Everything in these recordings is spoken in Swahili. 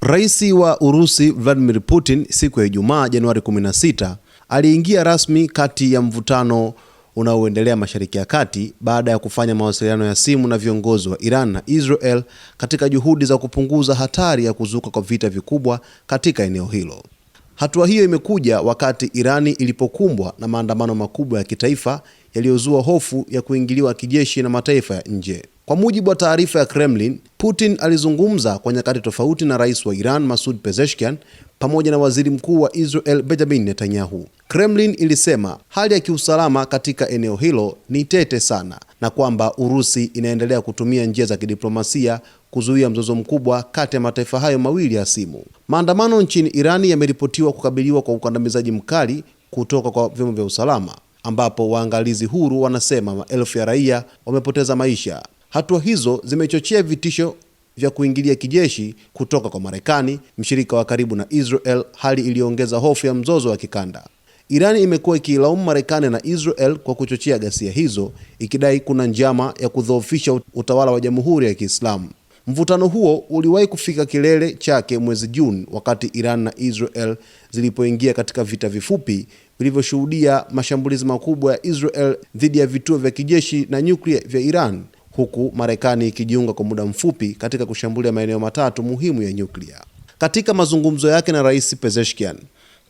Rais wa Urusi Vladimir Putin siku ya Ijumaa Januari 16 aliingia rasmi kati ya mvutano unaoendelea Mashariki ya Kati baada ya kufanya mawasiliano ya simu na viongozi wa Iran na Israel katika juhudi za kupunguza hatari ya kuzuka kwa vita vikubwa katika eneo hilo. Hatua hiyo imekuja wakati Irani ilipokumbwa na maandamano makubwa ya kitaifa yaliyozua hofu ya kuingiliwa kijeshi na mataifa ya nje. Kwa mujibu wa taarifa ya Kremlin, Putin alizungumza kwa nyakati tofauti na rais wa Iran Masoud Pezeshkian pamoja na waziri mkuu wa Israel Benjamin Netanyahu. Kremlin ilisema hali ya kiusalama katika eneo hilo ni tete sana na kwamba Urusi inaendelea kutumia njia za kidiplomasia kuzuia mzozo mkubwa kati ya mataifa hayo mawili hasimu. Maandamano nchini Irani yameripotiwa kukabiliwa kwa ukandamizaji mkali kutoka kwa vyombo vya usalama, ambapo waangalizi huru wanasema maelfu ya raia wamepoteza maisha. Hatua hizo zimechochea vitisho vya kuingilia kijeshi kutoka kwa Marekani, mshirika wa karibu na Israel, hali iliyoongeza hofu ya mzozo wa kikanda. Irani imekuwa ikilaumu Marekani na Israel kwa kuchochea ghasia hizo, ikidai kuna njama ya kudhoofisha utawala wa Jamhuri ya Kiislamu. Mvutano huo uliwahi kufika kilele chake mwezi Juni wakati Iran na Israel zilipoingia katika vita vifupi vilivyoshuhudia mashambulizi makubwa ya Israel dhidi ya vituo vya kijeshi na nyuklia vya Iran, huku Marekani ikijiunga kwa muda mfupi katika kushambulia maeneo matatu muhimu ya nyuklia. Katika mazungumzo yake na Rais Pezeshkian,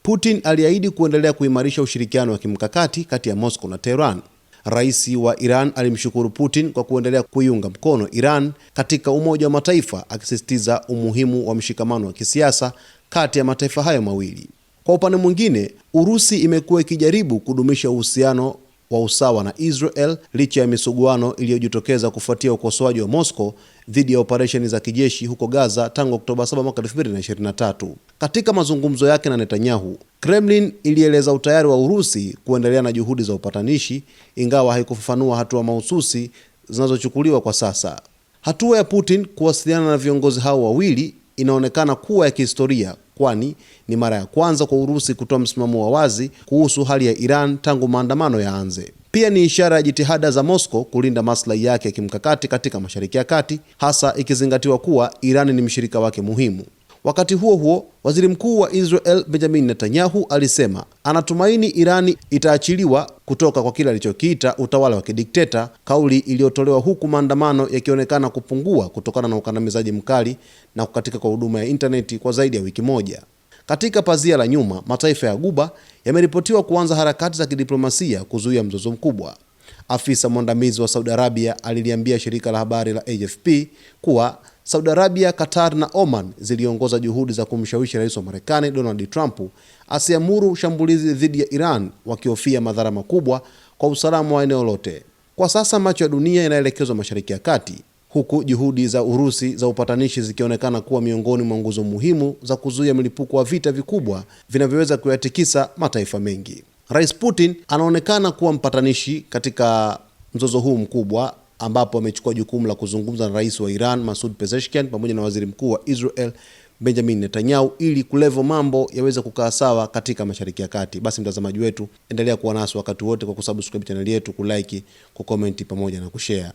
Putin aliahidi kuendelea kuimarisha ushirikiano wa kimkakati kati ya Moscow na Tehran. Rais wa Iran alimshukuru Putin kwa kuendelea kuiunga mkono Iran katika Umoja wa Mataifa, akisisitiza umuhimu wa mshikamano wa kisiasa kati ya mataifa hayo mawili. Kwa upande mwingine, Urusi imekuwa ikijaribu kudumisha uhusiano wa usawa na Israel licha ya misuguano iliyojitokeza kufuatia ukosoaji wa Moscow dhidi ya operesheni za kijeshi huko Gaza tangu Oktoba 7 mwaka 2023. Katika mazungumzo yake na Netanyahu, Kremlin ilieleza utayari wa Urusi kuendelea na juhudi za upatanishi, ingawa haikufafanua hatua mahususi zinazochukuliwa kwa sasa. Hatua ya Putin kuwasiliana na viongozi hao wawili inaonekana kuwa ya kihistoria, kwani ni mara ya kwanza kwa Urusi kutoa msimamo wa wazi kuhusu hali ya Iran tangu maandamano yaanze. Pia ni ishara ya jitihada za Moscow kulinda maslahi yake ya kimkakati katika Mashariki ya Kati, hasa ikizingatiwa kuwa Iran ni mshirika wake muhimu. Wakati huo huo, waziri mkuu wa Israel Benjamin Netanyahu alisema anatumaini Irani itaachiliwa kutoka kwa kile alichokiita utawala wa kidikteta, kauli iliyotolewa huku maandamano yakionekana kupungua kutokana na ukandamizaji mkali na kukatika kwa huduma ya intaneti kwa zaidi ya wiki moja. Katika pazia la nyuma, mataifa ya Ghuba yameripotiwa kuanza harakati za kidiplomasia kuzuia mzozo mkubwa. Afisa mwandamizi wa Saudi Arabia aliliambia shirika la habari la AFP kuwa Saudi Arabia, Qatar na Oman ziliongoza juhudi za kumshawishi rais wa Marekani Donald Trump asiamuru shambulizi dhidi ya Iran, wakihofia madhara makubwa kwa usalama wa eneo lote. Kwa sasa macho ya dunia yanaelekezwa Mashariki ya Kati, huku juhudi za Urusi za upatanishi zikionekana kuwa miongoni mwa nguzo muhimu za kuzuia mlipuko wa vita vikubwa vinavyoweza kuyatikisa mataifa mengi. Rais Putin anaonekana kuwa mpatanishi katika mzozo huu mkubwa, ambapo amechukua jukumu la kuzungumza na rais wa Iran Masoud Pezeshkian pamoja na waziri mkuu wa Israel Benjamin Netanyahu ili kulevo mambo yaweze kukaa sawa katika Mashariki ya Kati. Basi mtazamaji wetu, endelea kuwa nasi wakati wote kwa kusubscribe channel yetu, kulike, kucomment pamoja na kushare.